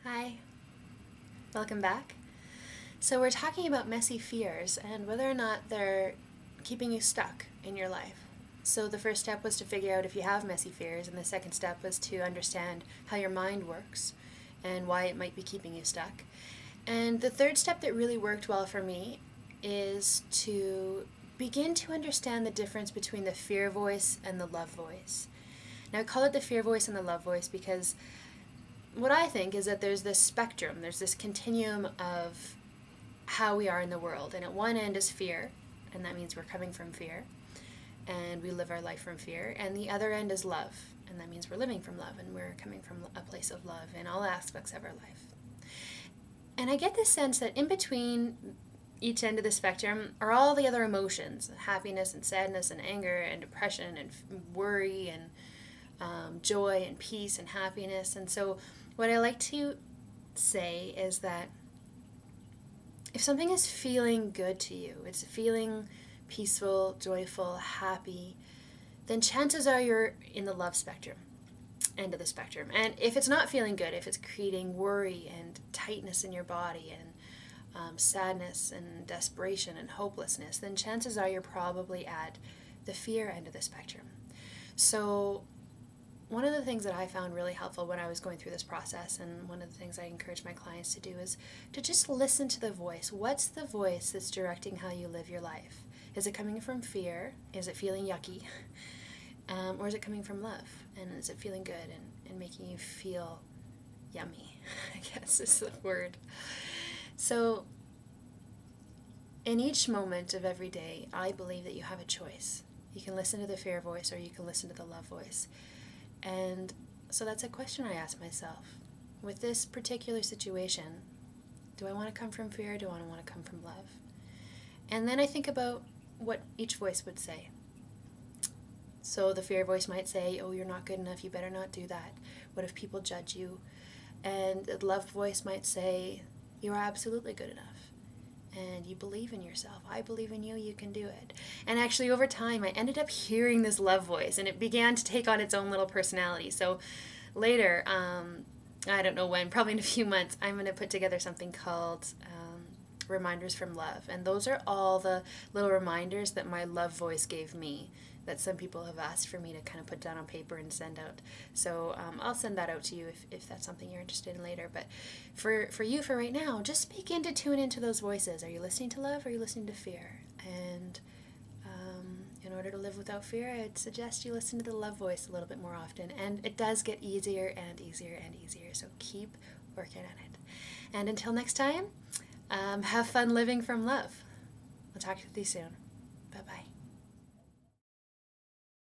Hi, welcome back. So we're talking about messy fears and whether or not they're keeping you stuck in your life. So the first step was to figure out if you have messy fears, and the second step was to understand how your mind works and why it might be keeping you stuck. And the third step that really worked well for me is to begin to understand the difference between the fear voice and the love voice. Now I call it the fear voice and the love voice because what I think is that there's this spectrum, there's this continuum of how we are in the world. And at one end is fear, and that means we're coming from fear, and we live our life from fear. And the other end is love, and that means we're living from love, and we're coming from a place of love in all aspects of our life. And I get this sense that in between each end of the spectrum are all the other emotions, happiness and sadness and anger and depression and worry and joy and peace and happiness. And so what I like to say is that if something is feeling good to you, it's feeling peaceful, joyful, happy, then chances are you're in the love spectrum, end of the spectrum. And if it's not feeling good, if it's creating worry and tightness in your body and sadness and desperation and hopelessness, then chances are you're probably at the fear end of the spectrum. So one of the things that I found really helpful when I was going through this process, and one of the things I encourage my clients to do, is to just listen to the voice. What's the voice that's directing how you live your life? Is it coming from fear? Is it feeling yucky? Or is it coming from love? And is it feeling good and making you feel yummy, I guess is the word. So in each moment of every day, I believe that you have a choice. You can listen to the fear voice or you can listen to the love voice. And so that's a question I ask myself. With this particular situation, do I want to come from fear or do I want to come from love? And then I think about what each voice would say. So the fear voice might say, oh, you're not good enough, you better not do that. What if people judge you? And the love voice might say, you are absolutely good enough. And you believe in yourself. I believe in you, you can do it. And actually over time I ended up hearing this love voice and it began to take on its own little personality. So later, I don't know when, probably in a few months, I'm going to put together something called Reminders from Love. And those are all the little reminders that my love voice gave me, that some people have asked for me to kind of put down on paper and send out. So I'll send that out to you if that's something you're interested in later. But for you, for right now, just begin to tune into those voices. Are you listening to love or are you listening to fear? And in order to live without fear, I'd suggest you listen to the love voice a little bit more often. And it does get easier and easier and easier. So keep working on it. And until next time, have fun living from love. I'll talk to you soon. Bye-bye.